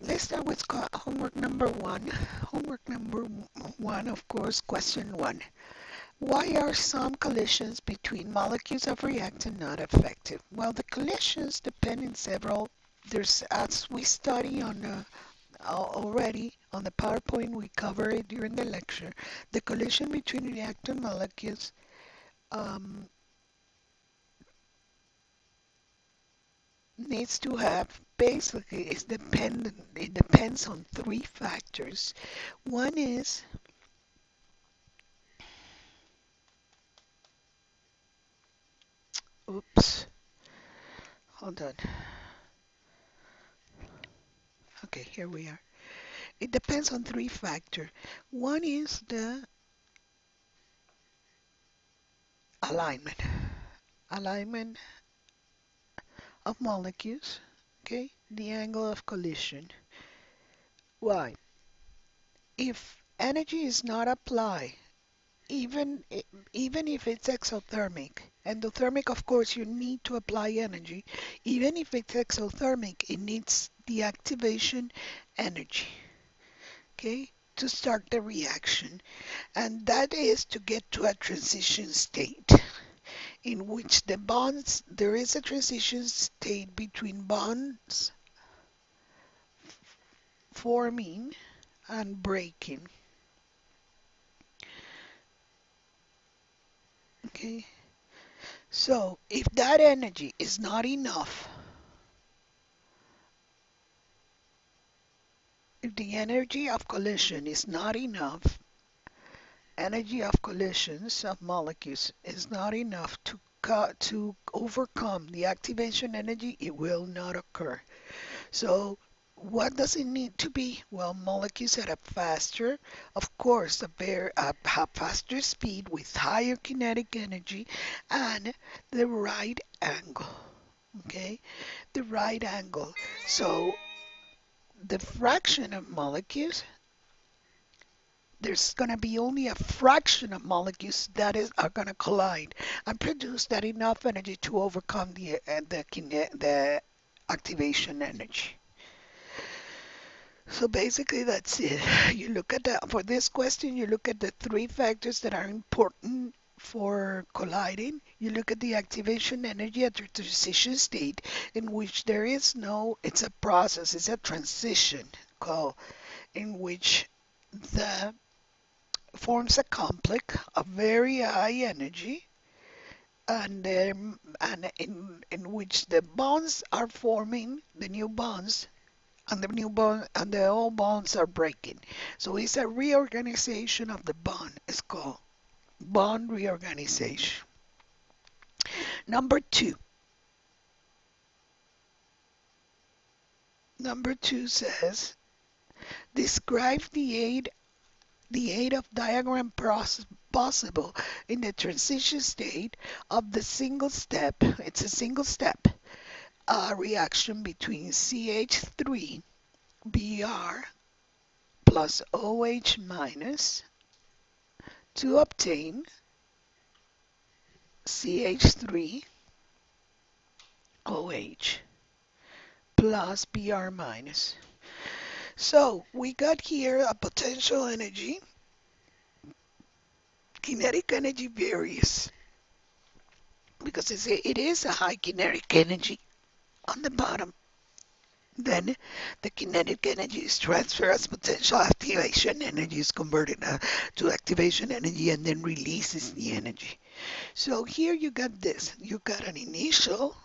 Let's start with homework number one. Homework number one, of course, question one. Why are some collisions between molecules of reactant not effective? Well, the collisions depend in several. There's, as we study on already on the PowerPoint, we cover it during the lecture. The collision between reactant molecules um, needs to have basically is dependent. It depends on three factors. One is, oops, hold on. Okay, here we are. It depends on three factors. One is the alignment. Alignment of molecules. Okay, the angle of collision. Why? If energy is not applied, even even if it's exothermic, endothermic, of course, you need to apply energy. Even if it's exothermic, it needs the activation energy, okay, to start the reaction. And that is to get to a transition state in which the bonds, there is a transition state between bonds forming and breaking. Okay, so if that energy is not enough, if the energy of collision is not enough, energy of collisions of molecules is not enough to overcome the activation energy, it will not occur. So what does it need to be? Well, molecules at a faster, of course, a faster speed with higher kinetic energy and the right angle. Okay, the right angle. So the fraction of molecules, there's going to be only a fraction of molecules are going to collide and produce that enough energy to overcome the activation energy. So basically that's it. You look at for this question, you look at the three factors that are important for colliding. You look at the activation energy at the transition state in which there is no, it's a process, it's a transition call in which the forms a complex of very high energy and in which the bonds are forming the new bonds and the new bond and the old bonds are breaking. So it's a reorganization of the bond. It's called bond reorganization. Number two. Number two says describe the aid of diagram process possible in the transition state of the single step. It's a single step reaction between CH3 Br plus OH minus to obtain CH3 OH plus Br minus. So we got here a potential energy. Kinetic energy varies because it is a high kinetic energy on the bottom. Then the kinetic energy is transferred as potential activation energy is converted to activation energy and then releases the energy. So here you got this. You got an initial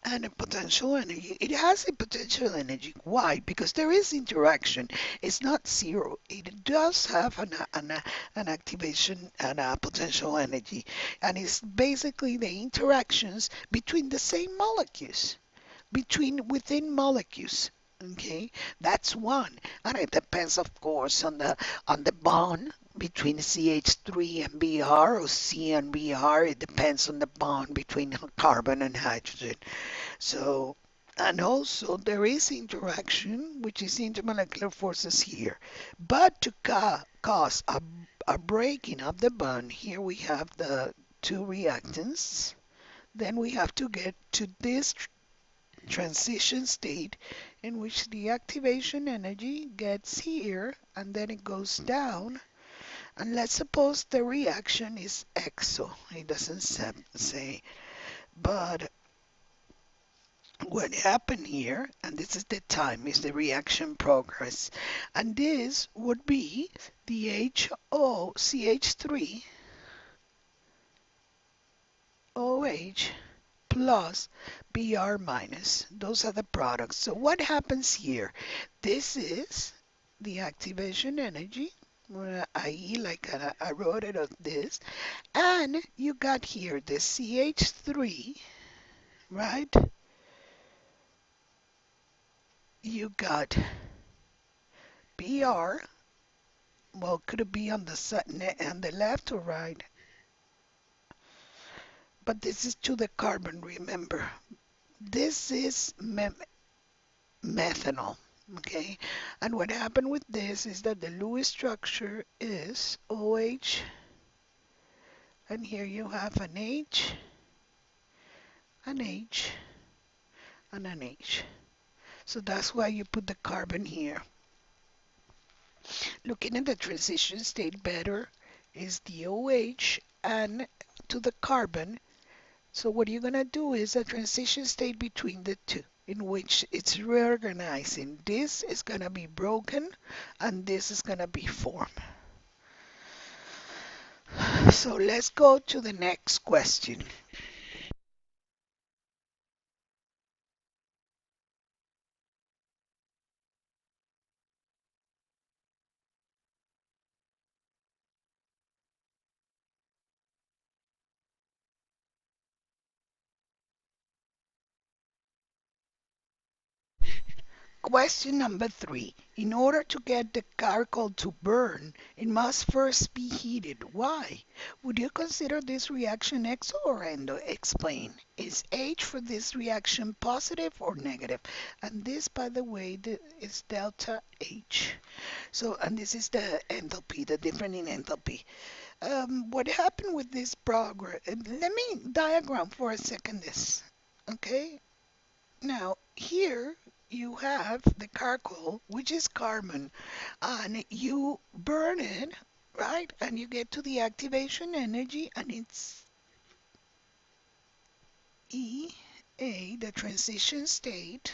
and a potential energy. It has a potential energy. Why? Because there is interaction. It's not zero. It does have an activation and a potential energy. And it's basically the interactions between the same molecules, within molecules. Okay, that's one, and it depends, of course, on the bond between CH3 and Br or C and Br. It depends on the bond between carbon and hydrogen. So, and also there is interaction, which is intermolecular forces here. But to cause a breaking of the bond, here we have the two reactants. Then we have to get to this transition state in which the activation energy gets here and then it goes down. And let's suppose the reaction is exo. It doesn't say, but what happened here, and this is the time, is the reaction progress. And this would be the HO, CH3, OH plus Br minus. Those are the products. So what happens here? This is the activation energy, i.e. like I wrote it on this. And you got here the CH3, right? You got Br. Well, could it be on the left or right? But this is to the carbon, remember. This is methanol, okay? And what happened with this is that the Lewis structure is OH, and here you have an H, an H, and an H. So that's why you put the carbon here. Looking at the transition state better is the OH and to the carbon. So what you're going to do is a transition state between the two in which it's reorganizing. This is going to be broken and this is going to be formed. So let's go to the next question. Question number 3. In order to get the charcoal to burn, it must first be heated. Why? Would you consider this reaction exo or endo? Explain. Is H for this reaction positive or negative? And this, by the way, is delta H. So, and this is the enthalpy, the difference in enthalpy. What happened with this progress? Let me diagram for a second this. Okay? Now, here you have the charcoal, which is carbon, and you burn it, right? And you get to the activation energy, and it's EA, the transition state,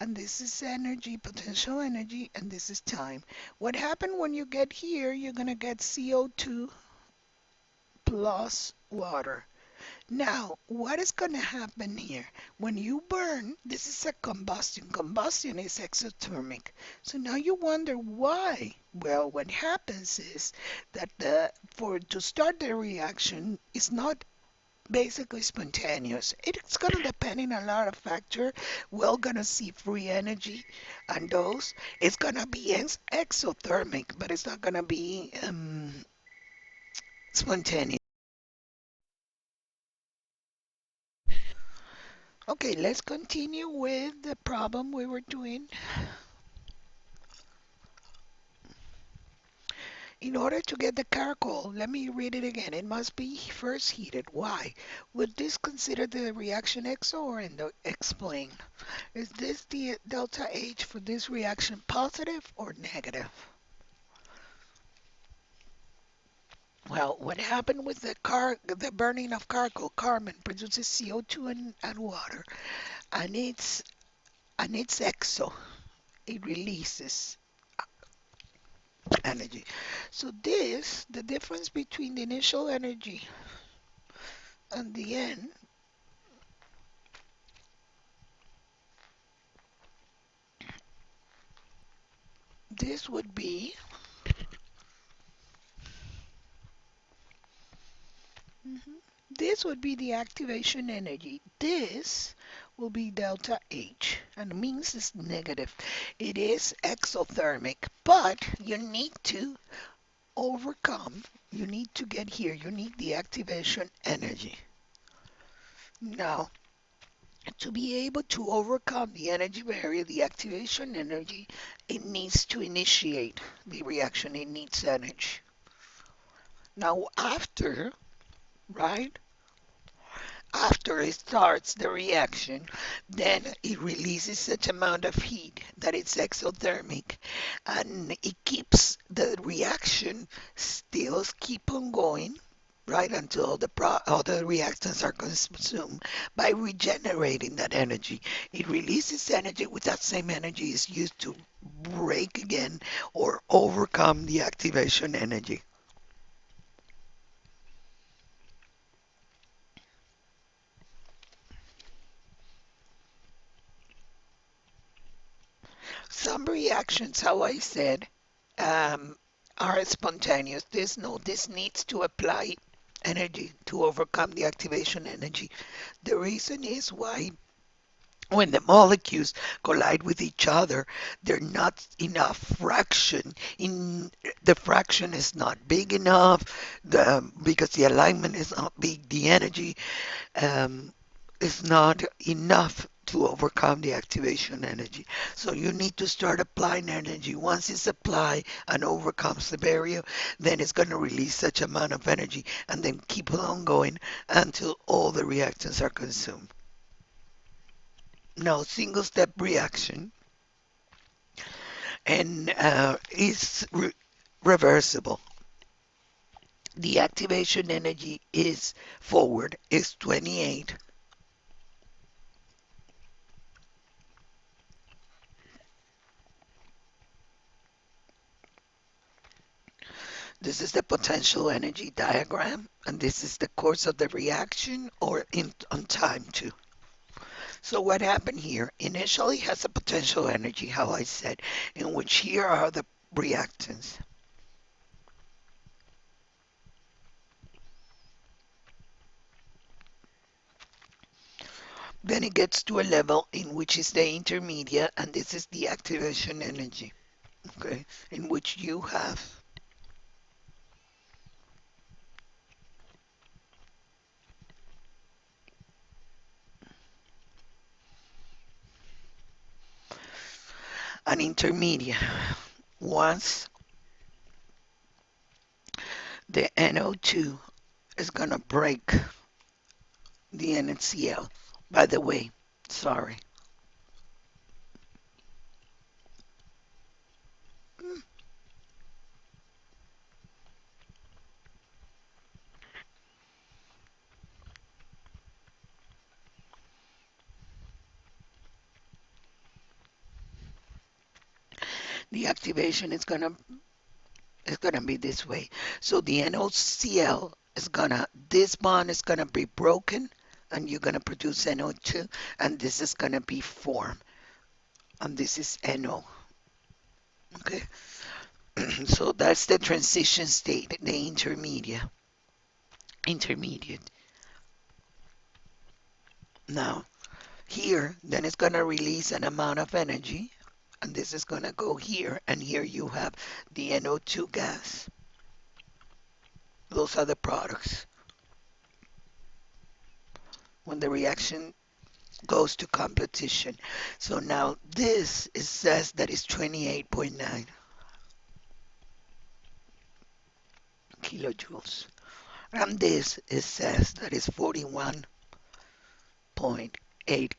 and this is energy, potential energy, and this is time. What happened when you get here, you're going to get CO2 plus water. Now, what is going to happen here? When you burn, this is a combustion. Combustion is exothermic. So now you wonder why. Well, what happens is that to start the reaction is not basically spontaneous. It's going to depend on a lot of factors. We're going to see free energy and those. It's going to be exothermic, but it's not going to be spontaneous. Okay, let's continue with the problem we were doing. In order to get the charcoal, let me read it again. It must be first heated. Why? Would this consider the reaction exo or endo? Explain. Is this the delta H for this reaction positive or negative? Well, what happened with the burning of charcoal? Carbon produces CO2 and water, and it's exo. It releases energy. So this, the difference between the initial energy and the end, this would be this would be the activation energy. This will be delta H, and it means it's negative. It is exothermic, but you need to overcome, you need to get here, you need the activation energy. Now, to be able to overcome the energy barrier, the activation energy, it needs to initiate the reaction. It needs energy. Now, after, right, after it starts the reaction, then it releases such amount of heat that it's exothermic, and it keeps the reaction still keep on going, right, until all the reactants are consumed. By regenerating that energy, it releases energy, with that same energy is used to break again or overcome the activation energy. Some reactions, how I said, um, are spontaneous. This needs to apply energy to overcome the activation energy. The reason is why when the molecules collide with each other, they're not enough fraction. The fraction is not big enough, because the alignment is not big. The energy um, is not enough to overcome the activation energy. So you need to start applying energy. Once it's applied and overcomes the barrier, then it's going to release such amount of energy and then keep on going until all the reactants are consumed. Now, single step reaction and is reversible. The activation energy is forward is 28. This is the potential energy diagram, and this is the course of the reaction or on time too. So what happened here initially has a potential energy, how I said, in which here are the reactants. Then it gets to a level in which is the intermediate, and this is the activation energy, okay, in which you have an intermediate. Once the NO2 is going to break the NaCl. By the way, sorry. The activation is gonna be this way. So the NOCl is gonna this bond is gonna be broken, and you're gonna produce NO2, and this is gonna be formed, and this is NO. Okay, so that's the transition state, the intermediate. Intermediate. Now here, then it's gonna release an amount of energy, and this is gonna go here, and here you have the NO2 gas. Those are the products. When the reaction goes to competition. So now this it says that is 28.9 kilojoules. And this it says that is 41.8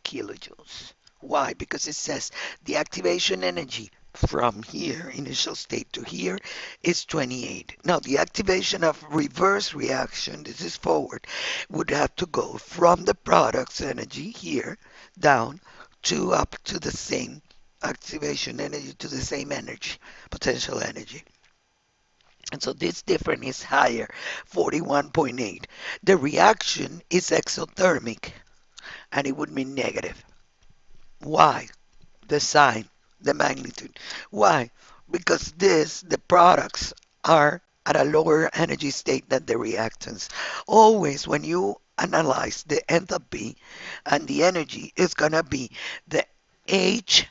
kilojoules. Why? Because it says the activation energy from here, initial state to here, is 28. Now the activation of reverse reaction, this is forward, would have to go from the product's energy here down to up to the same activation energy, to the same energy, potential energy. And so this difference is higher, 41.8. The reaction is exothermic, and it would be negative. Why? The sign, the magnitude. Why? Because the products are at a lower energy state than the reactants. Always when you analyze the enthalpy and the energy, is going to be the H,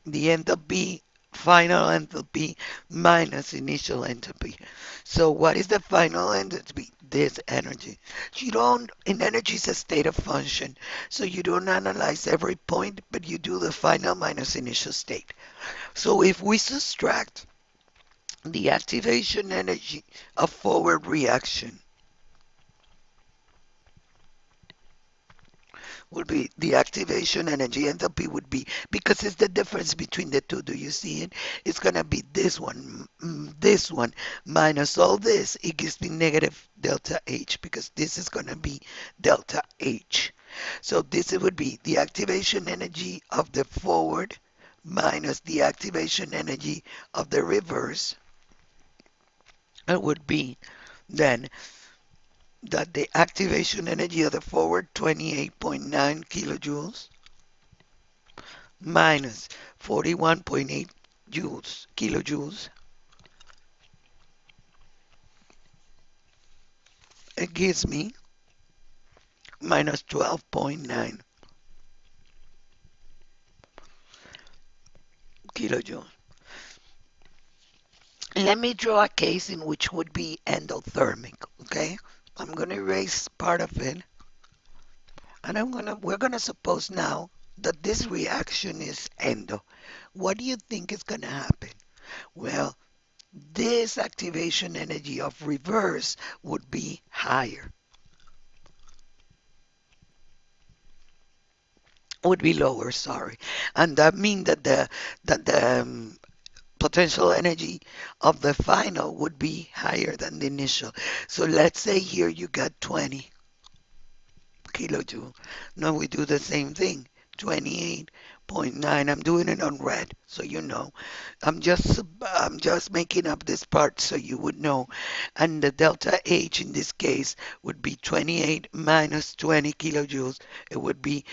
the enthalpy, final enthalpy minus initial enthalpy. So what is the final enthalpy? This energy. You don't, in energy is a state of function. So you don't analyze every point, but you do the final minus initial state. So if we subtract the activation energy of forward reaction would be the activation energy. Enthalpy would be, because it's the difference between the two. Do you see it? It's going to be this one minus all this. It gives me negative delta H, because this is going to be delta H. So this would be the activation energy of the forward minus the activation energy of the reverse. It would be then that the activation energy of the forward 28.9 kilojoules minus 41.8 kilojoules, it gives me minus 12.9 kilojoules. Let me draw a case in which would be endothermic, okay? I'm going to erase part of it, and we're going to suppose now that this reaction is endo. What do you think is going to happen? Well, this activation energy of reverse would be higher, would be lower, sorry. And that means that the potential energy of the final would be higher than the initial. So let's say here you got 20 kilojoule. Now we do the same thing. 28.9. I'm doing it on red, so you know. I'm just making up this part so you would know. And the delta H in this case would be 28 minus 20 kilojoules. It would be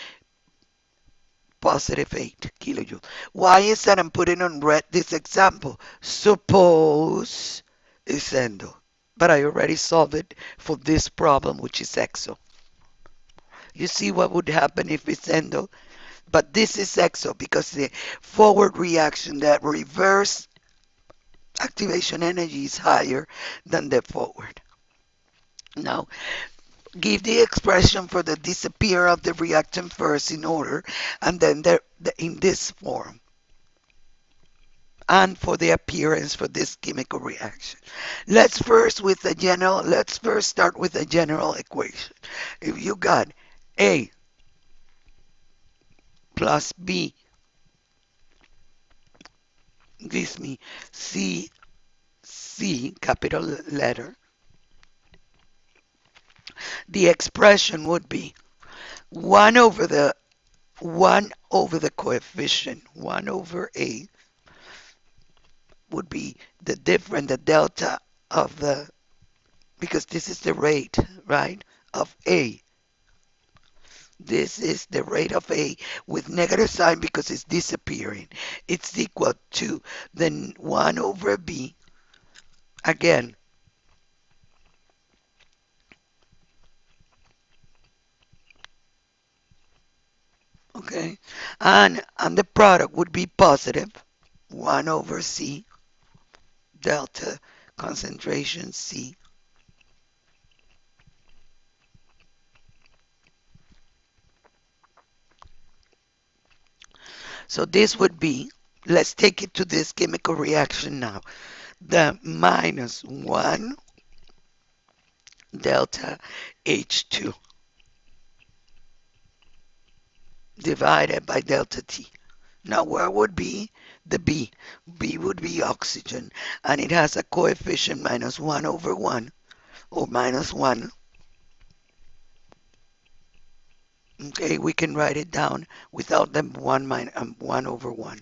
positive 8 kilojoules. Why is that I'm putting on red this example? Suppose it's endo. But I already solved it for this problem, which is exo. You see what would happen if it's endo? But this is exo because the forward reaction, that reverse activation energy is higher than the forward. Now, give the expression for the disappear of the reactant first in order, and then in this form. And for the appearance for this chemical reaction. Let's first start with a general equation. If you got A plus B gives me C, capital letter, the expression would be 1 over the 1 over the coefficient, 1 over A would be the delta of the, because this is the rate, right, of A. This is the rate of A with negative sign because it's disappearing. It's equal to the 1 over B, again, okay? And the product would be positive, 1 over C, delta concentration C. So this would be, let's take it to this chemical reaction now, the minus 1 delta H2 divided by delta T. Now where would be the B? B would be oxygen, and it has a coefficient minus 1 over 1, or minus 1. Okay, we can write it down without the 1 over 1.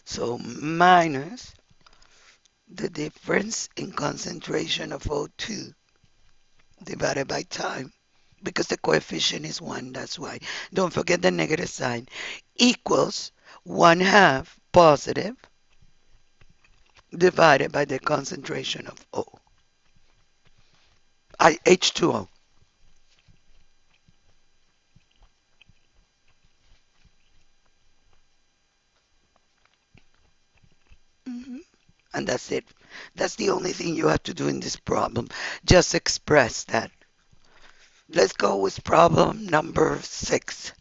So minus the difference in concentration of O2 divided by time, because the coefficient is 1, that's why. Don't forget the negative sign, equals 1 half positive divided by the concentration of H2O. Mhm. And that's it. That's the only thing you have to do in this problem. Just express that. Let's go with problem number 6.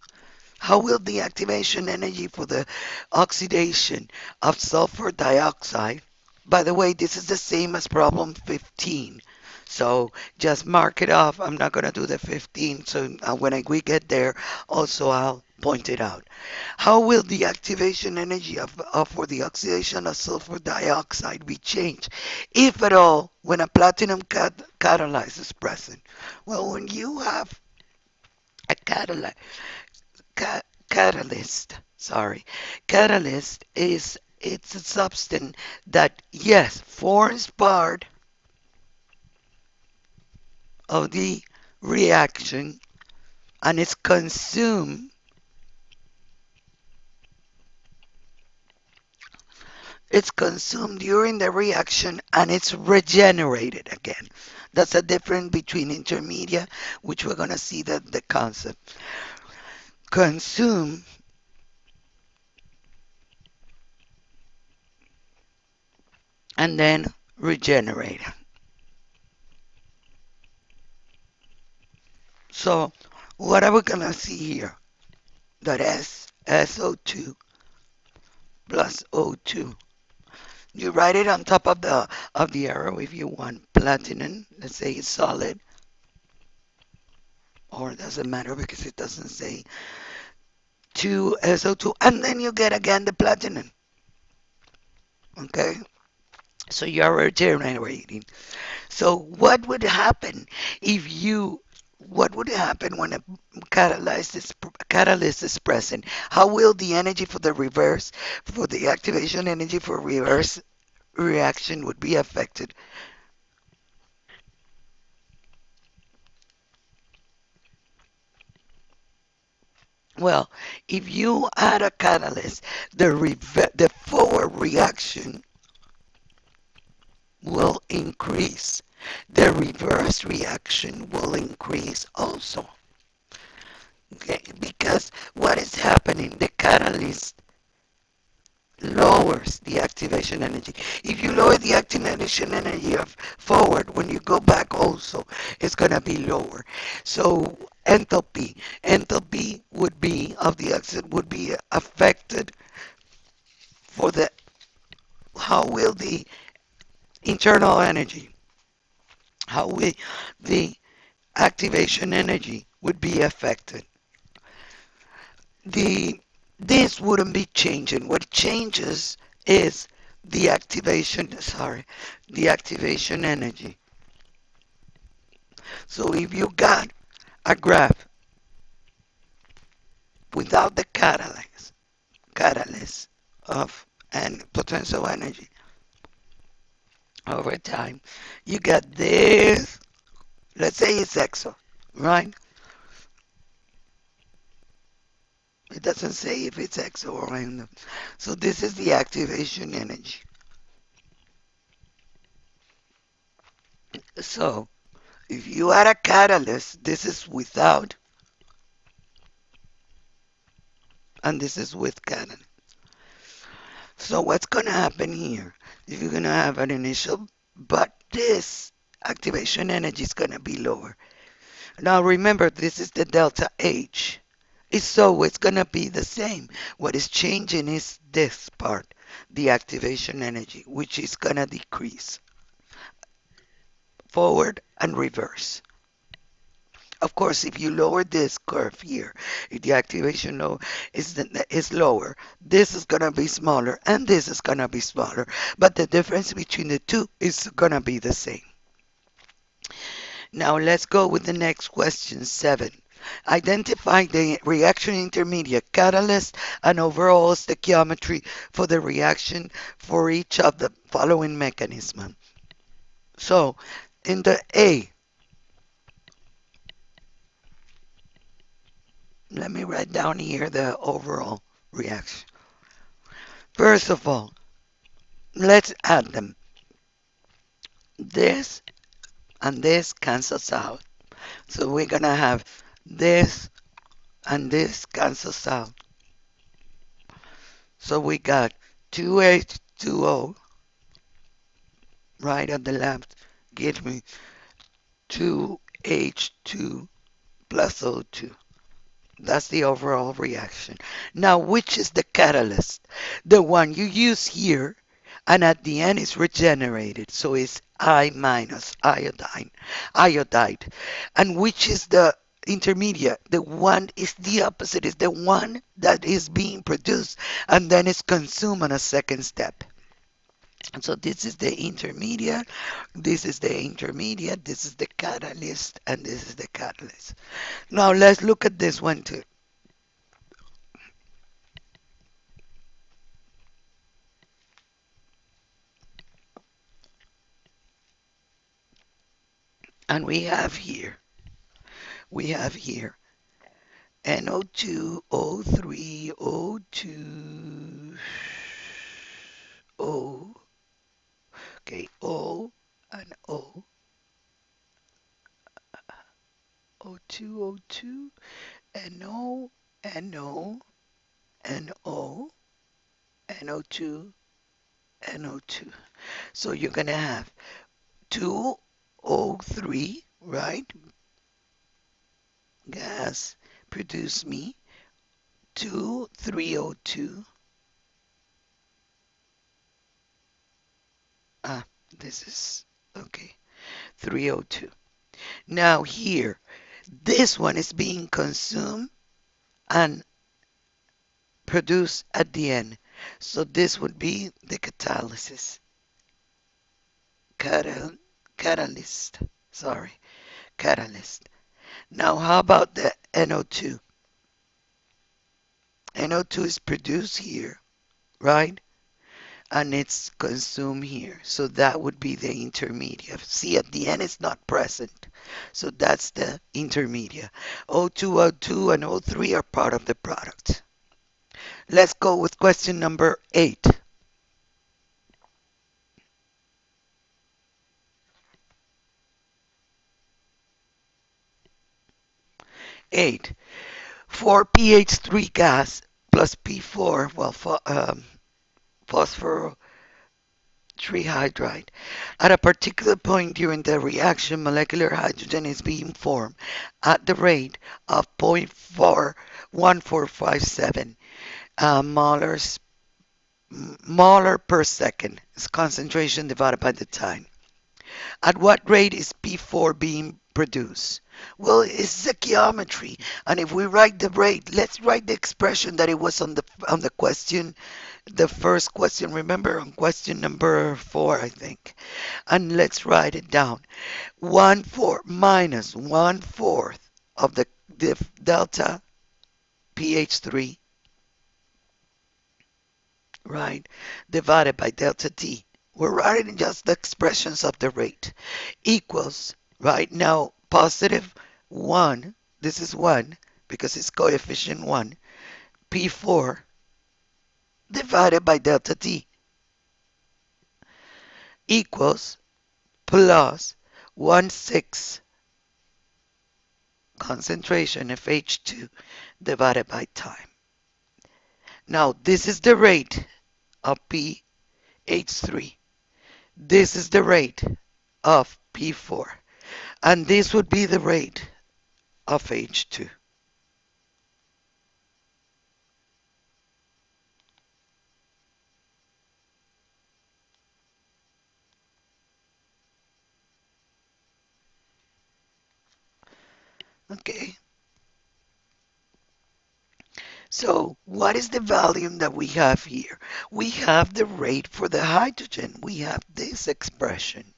How will the activation energy for the oxidation of sulfur dioxide By the way, this is the same as problem 15. So just mark it off. I'm not going to do the 15. So we get there, also I'll point it out. How will the activation energy for the oxidation of sulfur dioxide be changed, if at all, when a platinum catalyst is present? Well, when you have a ca- catalyst, sorry, catalyst is it's a substance that yes forms part of the reaction and it's consumed during the reaction and it's regenerated again. That's the difference between intermediate, which we're going to see that the concept consume and then regenerate. So what are we going to see here? That SO2 plus O2. You write it on top of the arrow if you want platinum. Let's say it's solid, or it doesn't matter because it doesn't say 2SO2, and then you get again the platinum. Okay, so you're regenerating. So what would happen when a catalyst is present? How will the energy for the activation energy for reverse reaction would be affected? Well, if you add a catalyst, the forward reaction will increase. The reverse reaction will increase also. Okay? Because what is happening, the catalyst lowers the activation energy. If you lower the activation energy of forward, when you go back also, it's going to be lower. So enthalpy would be of the oxide would be affected for the how will the internal energy, how will the activation energy would be affected. The this wouldn't be changing. What changes is the activation energy. So if you got a graph without the catalyst of and potential energy over time, you got this. Let's say it's exo, right? It doesn't say if it's exo or random. So this is the activation energy. So if you add a catalyst, this is without, and this is with catalyst. So what's going to happen here? If you're going to have an initial, but this activation energy is going to be lower. Now remember, this is the delta H. It's going to be the same. What is changing is this part, the activation energy, which is going to decrease forward and reverse. Of course, if you lower this curve here, if the activation low is lower, this is gonna be smaller and this is gonna be smaller, but the difference between the two is gonna be the same. Now let's go with the next question, 7. Identify the reaction intermediate catalyst and overall stoichiometry for the reaction for each of the following mechanism. So in the A, let me write down here the overall reaction. First of all, let's add them. This and this cancels out. So we're going to have this and this cancels out. So we got 2H2O right at the left. Gives me 2H2 plus O2. That's the overall reaction. Now, which is the catalyst? The one you use here and at the end it's regenerated. So it's I minus iodide. And which is the intermediate? The one is the opposite, is the one that is being produced and then it's consumed on a second step. And so this is the intermediate, this is the intermediate, this is the catalyst, and this is the catalyst. Now let's look at this one too. And we have here NO2, O3, O2, O, okay, O and O, O2, O2, NO, NO, NO, NO2, NO2. So you're gonna have 2O3, right? Gas produce me 2,302. Ah, this is okay. 302. Now here, this one is being consumed and produced at the end. So this would be the catalysis. Catal catalyst. Sorry, catalyst. Now how about the NO2? NO2 is produced here, right? And it's consumed here. So that would be the intermediate. See, at the end it's not present. So that's the intermediate. O2, O2, and O3 are part of the product. Let's go with question number 8. 8. For pH 3 gas plus P4, well, phosphor trihydride. At a particular point during the reaction, molecular hydrogen is being formed at the rate of 0.1457 molar per second. It's concentration divided by the time. At what rate is P4 being produced? Well, it's the geometry. And if we write the rate, let's write the expression that it was on the question, the first question. Remember on question number 4, I think. And let's write it down. 1/4 minus 1/4 of the delta pH 3, right, divided by delta T. We're writing just the expressions of the rate equals, right now, positive 1, this is 1 because it's coefficient 1, P4 divided by delta T equals plus 1/6 concentration of H2 divided by time. Now, this is the rate of pH 3. This is the rate of P4. And this would be the rate of H2. Okay. So what is the volume that we have here? We have the rate for the hydrogen. We have this expression.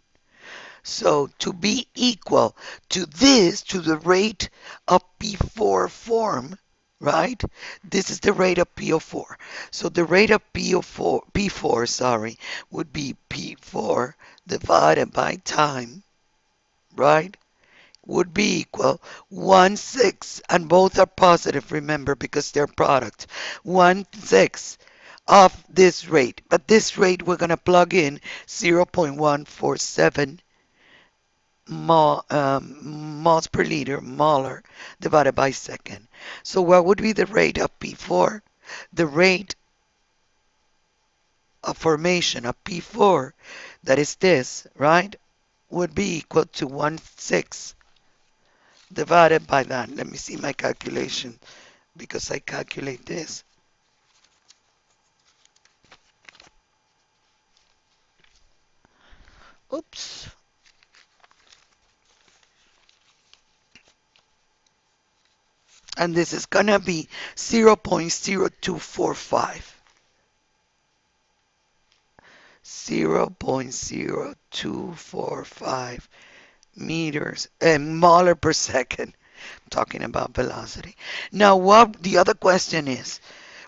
So to be equal to this, to the rate of P4 form, right? This is the rate of PO4. So the rate of P4, sorry, would be P4 divided by time, right? Would be equal 1/6, and both are positive, remember, because they're product. 1/6 of this rate, but this rate we're going to plug in 0.147 moles per liter, molar, divided by second. So what would be the rate of P4? The rate of formation of P4, that is this, right, would be equal to 1/6 divided by that. Let me see my calculation because I calculate this. Oops. And this is gonna be 0.0245. 0.0245 meters and molar per second. I'm talking about velocity. Now, what the other question is,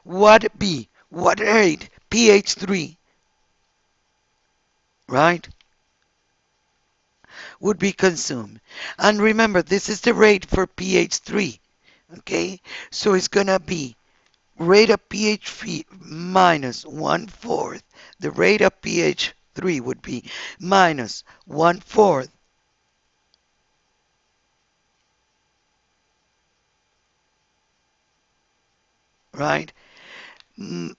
what rate pH 3, right, would be consumed? And remember, this is the rate for pH 3, okay? So it's gonna be rate of pH 3 minus 1/4. The rate of pH 3 would be minus 1/4, right? Mm,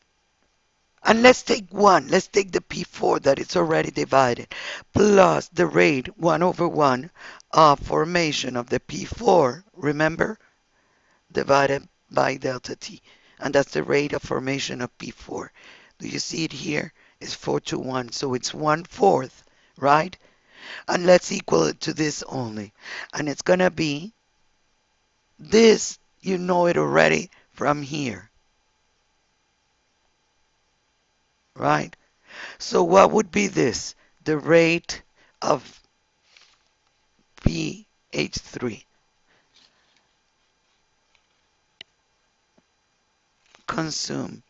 And let's take the P4 that it's already divided, plus the rate 1 over 1 of formation of the P4, remember, divided by delta T. And that's the rate of formation of P4. Do you see it here? It's 4 to 1, so it's 1/4, right? And let's equal it to this only. And it's going to be this, you know it already from here, right? So what would be this? The rate of pH 3 consume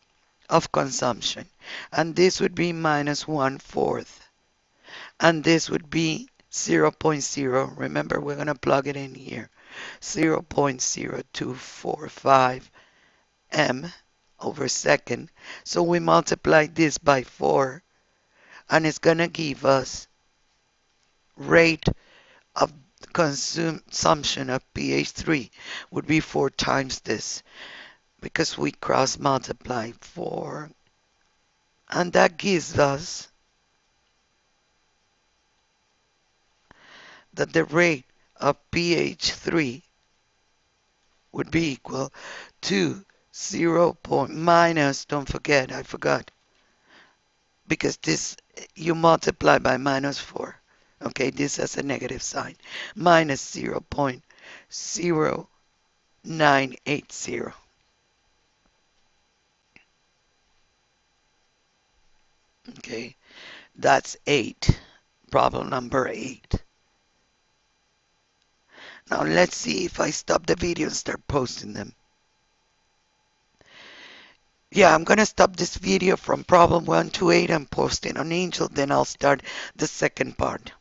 of consumption. And this would be minus 1/4. And this would be zero point 0.0. Remember, we're going to plug it in here. 0.0245 m over second. So we multiply this by 4, and it's going to give us rate of consumption of pH 3 would be 4 times this, because we cross multiply 4, and that gives us that the rate of pH 3 would be equal to 0. Minus, don't forget, I forgot, because this you multiply by minus 4. Okay, this has a negative sign. Minus 0.0980. Okay, that's 8. Problem number 8. Now let's see if I stop the video and start posting them. Yeah, I'm gonna stop this video from problem 1 to 8 and post it on Angel, then I'll start the second part.